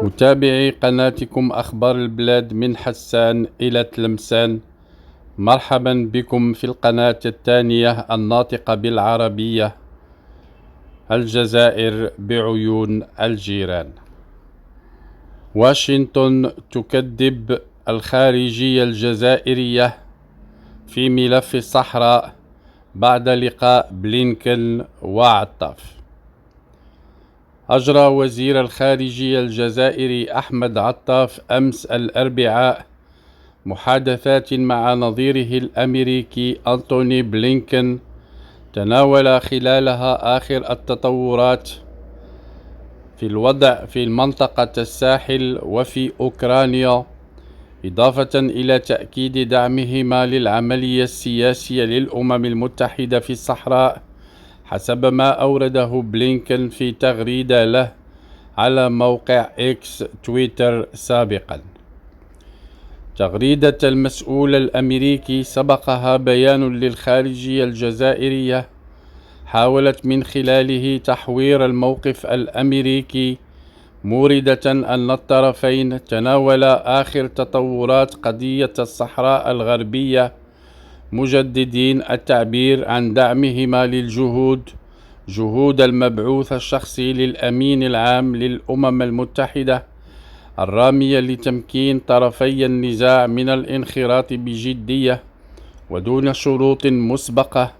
متابعي قناتكم أخبار البلاد من حسان إلى تلمسان، مرحبا بكم في القناة الثانية الناطقة بالعربية. الجزائر بعيون الجيران. واشنطن تكذب الخارجية الجزائرية في ملف الصحراء بعد لقاء بلينكن وعطاف. أجرى وزير الخارجية الجزائري أحمد عطاف أمس الأربعاء محادثات مع نظيره الأمريكي أنتوني بلينكن، تناول خلالها آخر التطورات في الوضع في منطقة الساحل وفي أوكرانيا، إضافة إلى تأكيد دعمهما للعملية السياسية للأمم المتحدة في الصحراء، حسب ما أورده بلينكن في تغريدة له على موقع إكس تويتر سابقا. تغريدة المسؤول الأمريكي سبقها بيان للخارجية الجزائرية حاولت من خلاله تحوير الموقف الأمريكي، موردة أن الطرفين تناولا آخر تطورات قضية الصحراء الغربية، مجددين التعبير عن دعمهما جهود المبعوث الشخصي للأمين العام للأمم المتحدة الرامية لتمكين طرفي النزاع من الانخراط بجدية ودون شروط مسبقة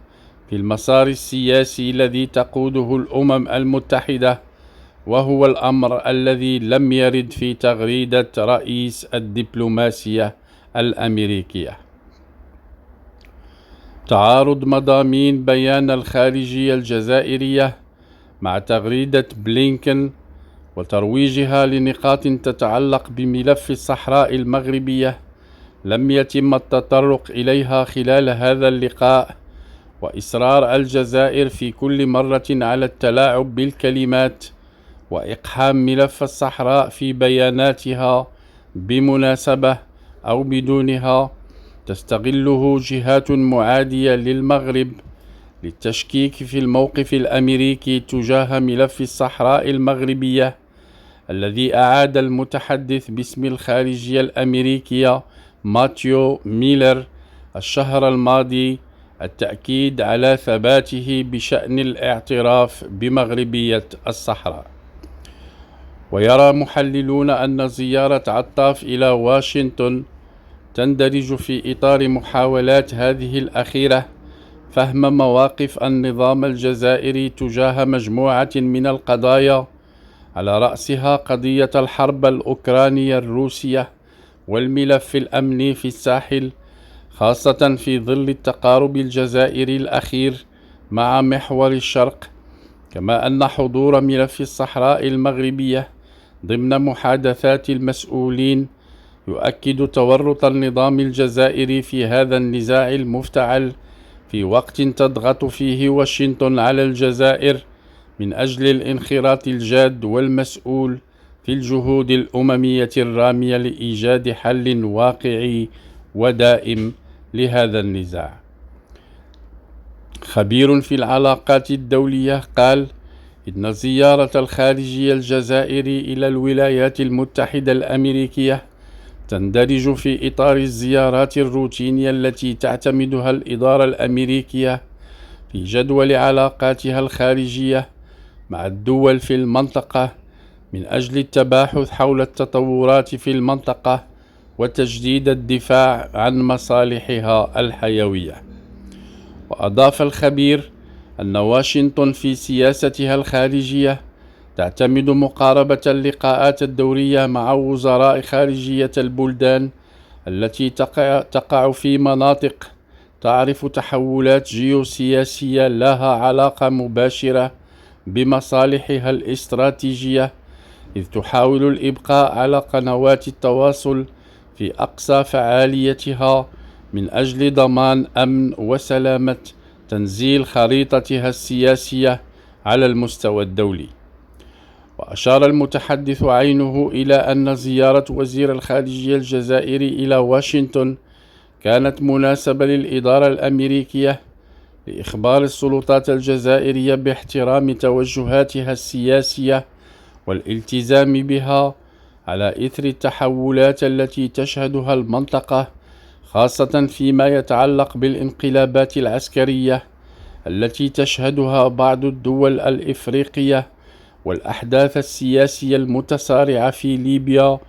في المسار السياسي الذي تقوده الأمم المتحدة، وهو الأمر الذي لم يرد في تغريدة رئيس الدبلوماسية الأمريكية. تعارض مضامين بيان الخارجية الجزائرية مع تغريدة بلينكن وترويجها لنقاط تتعلق بملف الصحراء المغربية لم يتم التطرق إليها خلال هذا اللقاء، وإصرار الجزائر في كل مرة على التلاعب بالكلمات وإقحام ملف الصحراء في بياناتها بمناسبة أو بدونها تستغله جهات معادية للمغرب للتشكيك في الموقف الأمريكي تجاه ملف الصحراء المغربية، الذي أعاد المتحدث باسم الخارجية الأمريكية ماتيو ميلر الشهر الماضي التأكيد على ثباته بشأن الاعتراف بمغربية الصحراء. ويرى محللون أن زيارة عطاف إلى واشنطن تندرج في إطار محاولات هذه الأخيرة فهم مواقف النظام الجزائري تجاه مجموعة من القضايا، على رأسها قضية الحرب الأوكرانية الروسية والملف الأمني في الساحل، خاصة في ظل التقارب الجزائري الأخير مع محور الشرق، كما أن حضور ملف الصحراء المغربية ضمن محادثات المسؤولين يؤكد تورط النظام الجزائري في هذا النزاع المفتعل في وقت تضغط فيه واشنطن على الجزائر من أجل الانخراط الجاد والمسؤول في الجهود الأممية الرامية لإيجاد حل واقعي ودائم لهذا النزاع. خبير في العلاقات الدولية قال إن زيارة الخارجية الجزائري إلى الولايات المتحدة الأمريكية تندرج في إطار الزيارات الروتينية التي تعتمدها الإدارة الأمريكية في جدول علاقاتها الخارجية مع الدول في المنطقة من أجل التباحث حول التطورات في المنطقة وتجديد الدفاع عن مصالحها الحيوية. وأضاف الخبير أن واشنطن في سياستها الخارجية تعتمد مقاربة اللقاءات الدورية مع وزراء خارجية البلدان التي تقع في مناطق تعرف تحولات جيوسياسية لها علاقة مباشرة بمصالحها الاستراتيجية، إذ تحاول الإبقاء على قنوات التواصل في أقصى فعاليتها من أجل ضمان أمن وسلامة تنزيل خريطتها السياسية على المستوى الدولي. وأشار المتحدث عينه إلى أن زيارة وزير الخارجية الجزائري إلى واشنطن كانت مناسبة للإدارة الأمريكية لإخبار السلطات الجزائرية باحترام توجهاتها السياسية والالتزام بها، على إثر التحولات التي تشهدها المنطقة، خاصة فيما يتعلق بالانقلابات العسكرية التي تشهدها بعض الدول الإفريقية، والأحداث السياسية المتسارعة في ليبيا،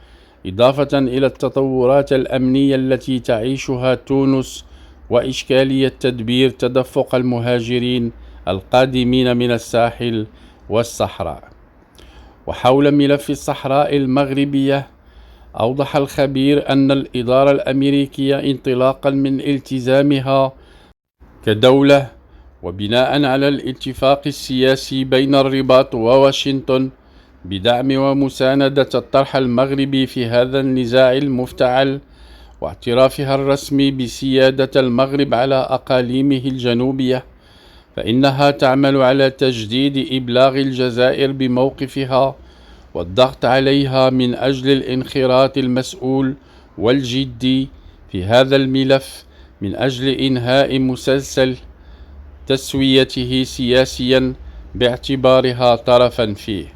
إضافة إلى التطورات الأمنية التي تعيشها تونس، وإشكالية تدبير تدفق المهاجرين القادمين من الساحل والصحراء. وحول ملف الصحراء المغربية، أوضح الخبير أن الإدارة الأمريكية انطلاقا من التزامها كدولة وبناء على الاتفاق السياسي بين الرباط وواشنطن بدعم ومساندة الطرح المغربي في هذا النزاع المفتعل، واعترافها الرسمي بسيادة المغرب على أقاليمه الجنوبية، فإنها تعمل على تجديد إبلاغ الجزائر بموقفها والضغط عليها من أجل الانخراط المسؤول والجدي في هذا الملف، من أجل إنهاء مسلسل تسويته سياسيا باعتبارها طرفا فيه.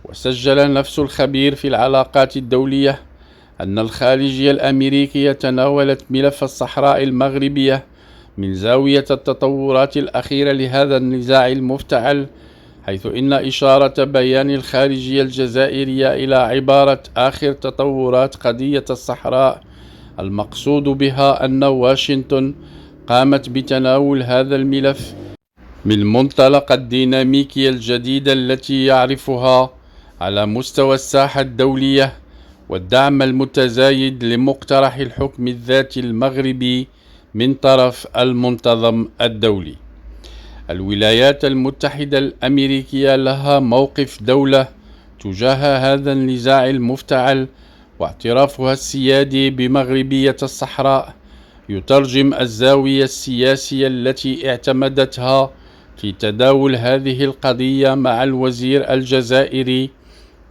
وسجل نفس الخبير في العلاقات الدولية أن الخارجية الأمريكية تناولت ملف الصحراء المغربية من زاوية التطورات الأخيرة لهذا النزاع المفتعل، حيث إن إشارة بيان الخارجية الجزائرية إلى عبارة آخر تطورات قضية الصحراء المقصود بها أن واشنطن قامت بتناول هذا الملف من منطلق الديناميكية الجديدة التي يعرفها على مستوى الساحة الدولية، والدعم المتزايد لمقترح الحكم الذاتي المغربي من طرف المنتظم الدولي. الولايات المتحدة الأمريكية لها موقف دولة تجاه هذا النزاع المفتعل، واعترافها السيادي بمغربية الصحراء يترجم الزاوية السياسية التي اعتمدتها في تداول هذه القضية مع الوزير الجزائري.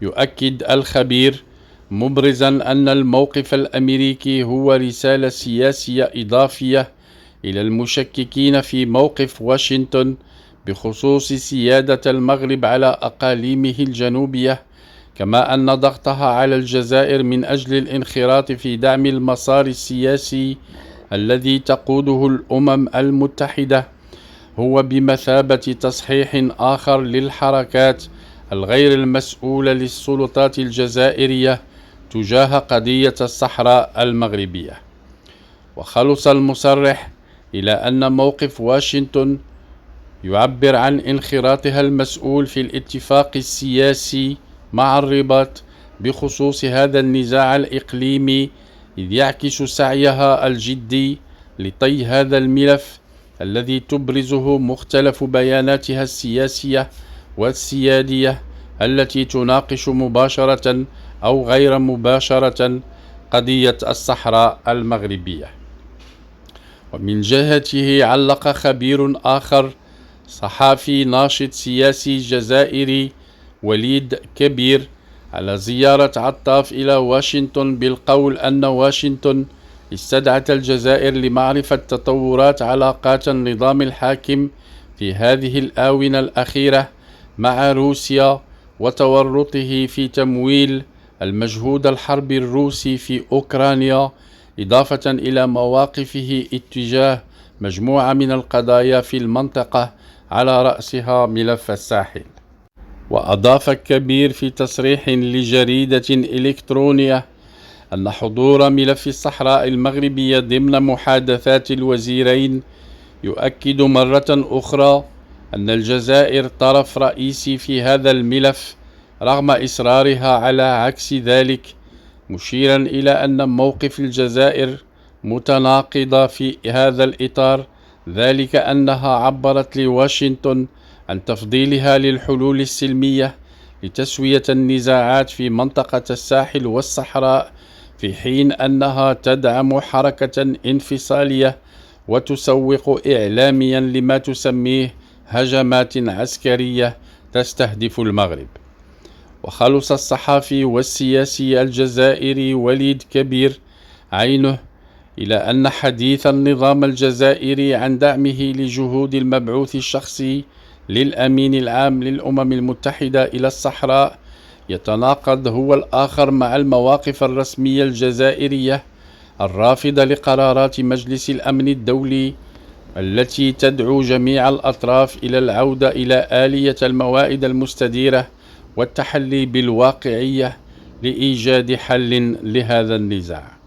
يؤكد الخبير مبرزا أن الموقف الأمريكي هو رسالة سياسية إضافية إلى المشككين في موقف واشنطن بخصوص سيادة المغرب على أقاليمه الجنوبية، كما أن ضغطها على الجزائر من أجل الانخراط في دعم المسار السياسي الذي تقوده الأمم المتحدة هو بمثابة تصحيح آخر للحركات الغير المسؤولة للسلطات الجزائرية تجاه قضية الصحراء المغربية. وخلص المصرح إلى أن موقف واشنطن يعبر عن انخراطها المسؤول في الاتفاق السياسي مع الرباط بخصوص هذا النزاع الإقليمي، إذ يعكس سعيها الجدي لطي هذا الملف الذي تبرزه مختلف بياناتها السياسية والسيادية التي تناقش مباشرة أو غير مباشرة قضية الصحراء المغربية. ومن جهته علق خبير آخر صحافي ناشط سياسي جزائري وليد كبير على زيارة عطاف إلى واشنطن بالقول أن واشنطن استدعت الجزائر لمعرفة تطورات علاقات النظام الحاكم في هذه الآونة الأخيرة مع روسيا وتورطه في تمويل المجهود الحربي الروسي في أوكرانيا، إضافة إلى مواقفه اتجاه مجموعة من القضايا في المنطقة على رأسها ملف الساحل. وأضاف كبير في تصريح لجريدة إلكترونية أن حضور ملف الصحراء المغربية ضمن محادثات الوزيرين يؤكد مرة أخرى أن الجزائر طرف رئيسي في هذا الملف رغم إصرارها على عكس ذلك، مشيرا إلى أن موقف الجزائر متناقض في هذا الإطار، ذلك أنها عبرت لواشنطن عن تفضيلها للحلول السلمية لتسوية النزاعات في منطقة الساحل والصحراء، في حين أنها تدعم حركة انفصالية وتسوق إعلاميا لما تسميه هجمات عسكرية تستهدف المغرب. وخلص الصحافي والسياسي الجزائري وليد كبير عينه إلى أن حديث النظام الجزائري عن دعمه لجهود المبعوث الشخصي للأمين العام للأمم المتحدة إلى الصحراء يتناقض هو الآخر مع المواقف الرسمية الجزائرية الرافضة لقرارات مجلس الأمن الدولي التي تدعو جميع الأطراف إلى العودة إلى آلية الموائد المستديرة والتحلي بالواقعية لإيجاد حل لهذا النزاع.